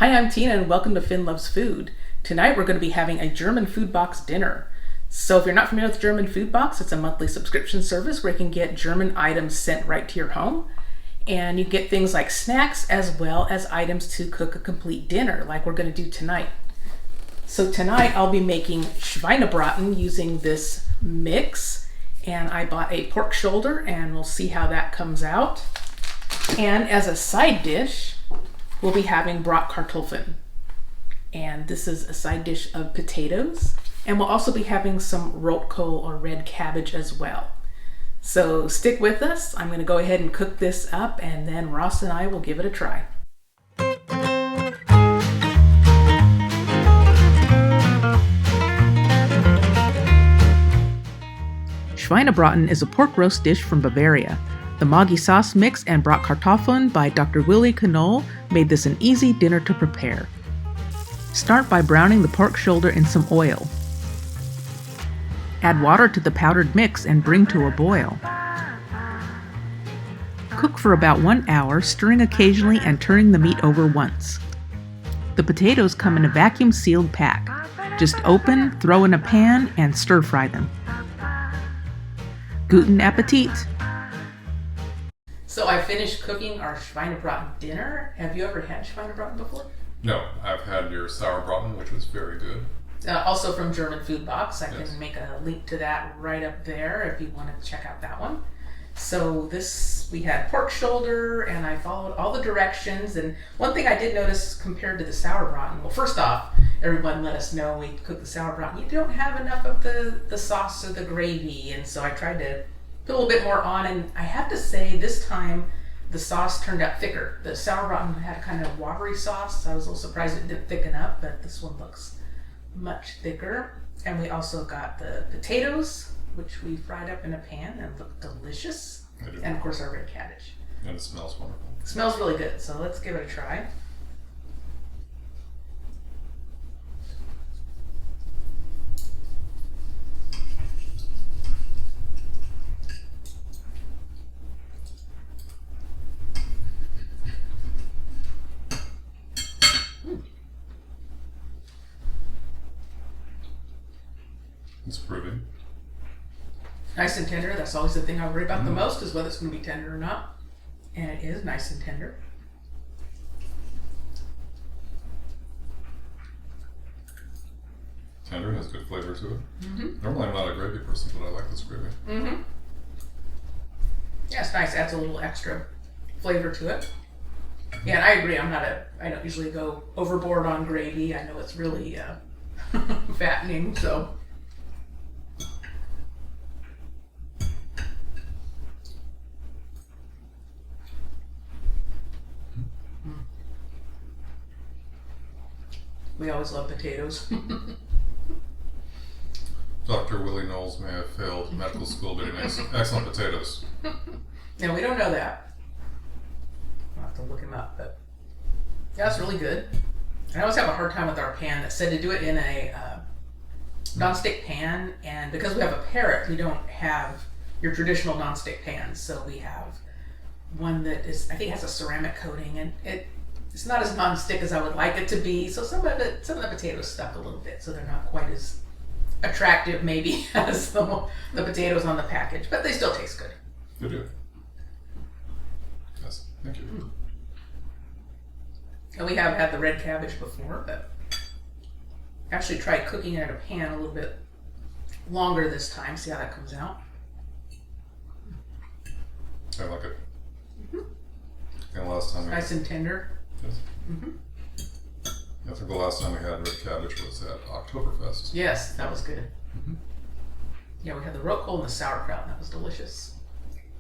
Hi, I'm Tina and welcome to Finn Loves Food. Tonight we're going to be having a German food box dinner. So if you're not familiar with German food box, it's a monthly subscription service where you can get German items sent right to your home. And you get things like snacks as well as items to cook a complete dinner like we're going to do tonight. So tonight I'll be making Schweinebraten using this mix. And I bought a pork shoulder and we'll see how that comes out. And as a side dish, we'll be having Bratkartoffeln. And this is a side dish of potatoes. And we'll also be having some Rotkohl or red cabbage as well. So stick with us. I'm going to go ahead and cook this up and then Ross and I will give it a try. Schweinebraten is a pork roast dish from Bavaria. The Maggi sauce mix and Bratkartoffeln by Dr. Willy Knoll made this an easy dinner to prepare. Start by browning the pork shoulder in some oil. Add water to the powdered mix and bring to a boil. Cook for about 1 hour, stirring occasionally and turning the meat over once. The potatoes come in a vacuum-sealed pack. Just open, throw in a pan, and stir-fry them. Guten Appetit! So I finished cooking our Schweinebraten dinner. Have you ever had Schweinebraten before? No, I've had your Sauerbraten, which was very good. Also from German Food Box. I can make a link to that right up there if you want to check out that one. So we had pork shoulder and I followed all the directions. And one thing I did notice compared to the Sauerbraten, well, first off, everyone let us know when we cooked the Sauerbraten, you don't have enough of the sauce or the gravy. And so I tried to put a little bit more on, and I have to say this time the sauce turned out thicker. The Sauerbraten had a kind of watery sauce, so I was a little surprised it didn't thicken up, but this one looks much thicker. And we also got the potatoes, which we fried up in a pan and looked delicious. And of course our red cabbage. And it smells wonderful. It smells really good, so let's give it a try. It's pretty. Nice and tender. That's always the thing I worry about the most, is whether it's going to be tender or not. And it is nice and tender. Tender, has good flavor to it. Normally I'm not a gravy person, but I like this gravy. Yeah, it's nice. Adds a little extra flavor to it. Yeah, and I agree. I don't usually go overboard on gravy. I know it's really fattening, so. We always love potatoes. Dr. Willie Knowles may have failed medical school, but he makes excellent potatoes. Yeah, we don't know that. I'll have to look him up, but yeah, it's really good. I always have a hard time with our pan that said to do it in a nonstick pan, and because we have a Parrot, we don't have your traditional nonstick pans, so we have one that is, I think, has a ceramic coating, and it's not as non-stick as I would like it to be, so some of the potatoes stuck a little bit, so they're not quite as attractive maybe as the potatoes on the package, but they still taste good. They do. Yes, thank you. And we have had the red cabbage before, but actually tried cooking it in a pan a little bit longer this time, see how that comes out. I like it. And last time Nice and tender. Yes. I think the last time we had red cabbage was at Oktoberfest. Yes, that was good. Yeah, we had the Rotkohl and the sauerkraut, and that was delicious.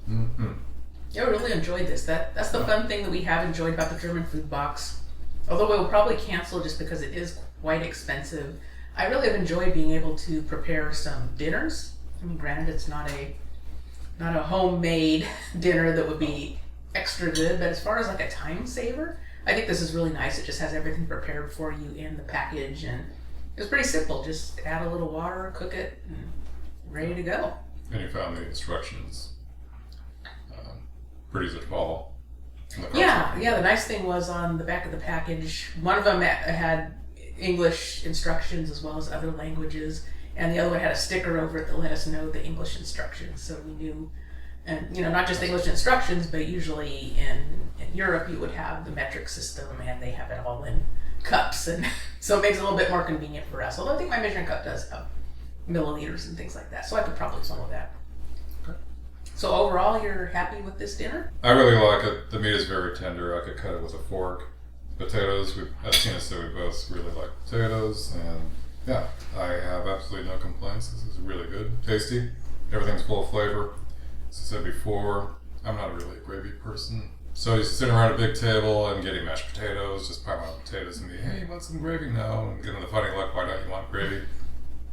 Yeah, we really enjoyed this. That's the fun thing that we have enjoyed about the German food box. Although we will probably cancel just because it is quite expensive. I really have enjoyed being able to prepare some dinners. I mean, granted, it's not a homemade dinner that would be extra good, but as far as like a time saver, I think this is really nice. It just has everything prepared for you in the package, and it's pretty simple. Just add a little water, cook it, and ready to go. And you found the instructions pretty easy to follow. Yeah. The nice thing was on the back of the package, one of them had English instructions as well as other languages, and the other one had a sticker over it that let us know the English instructions, so we knew. And not just English instructions, but usually in Europe you would have the metric system, and they have it all in cups, and so it makes it a little bit more convenient for us. Although I think my measuring cup does have milliliters and things like that, so I could probably follow that. Okay. So overall, you're happy with this dinner? I really like it. The meat is very tender. I could cut it with a fork. Potatoes, as Tina said, we both really like potatoes, and yeah, I have absolutely no complaints. This is really good, tasty. Everything's full of flavor. As I said before, I'm not really a gravy person. So you're sitting around a big table and getting mashed potatoes, just piling on potatoes and be, hey, you want some gravy? No. And getting the funny look, why don't you want gravy?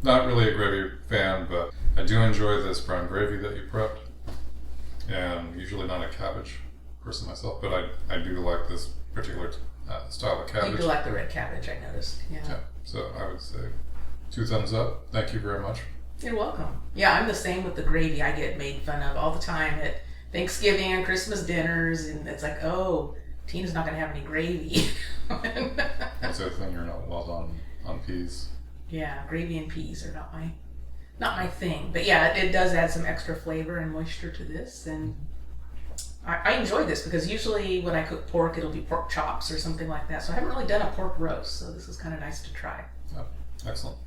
Not really a gravy fan, but I do enjoy this brown gravy that you prepped. And usually not a cabbage person myself, but I do like this particular style of cabbage. You do like the red cabbage, I noticed. Yeah. So I would say 2 thumbs up. Thank you very much. You're welcome. Yeah, I'm the same with the gravy. I get made fun of all the time at Thanksgiving and Christmas dinners, and it's like, oh, Tina's not going to have any gravy. That's the other thing, you're not well on peas. Yeah, gravy and peas are not my thing. But yeah, it does add some extra flavor and moisture to this, and I enjoy this because usually when I cook pork, it'll be pork chops or something like that. So I haven't really done a pork roast, so this is kind of nice to try. Yeah, excellent.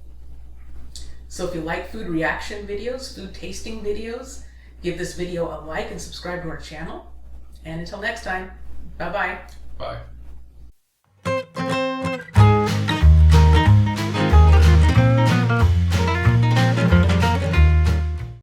So if you like food reaction videos, food tasting videos, give this video a like and subscribe to our channel. And until next time, bye-bye. Bye.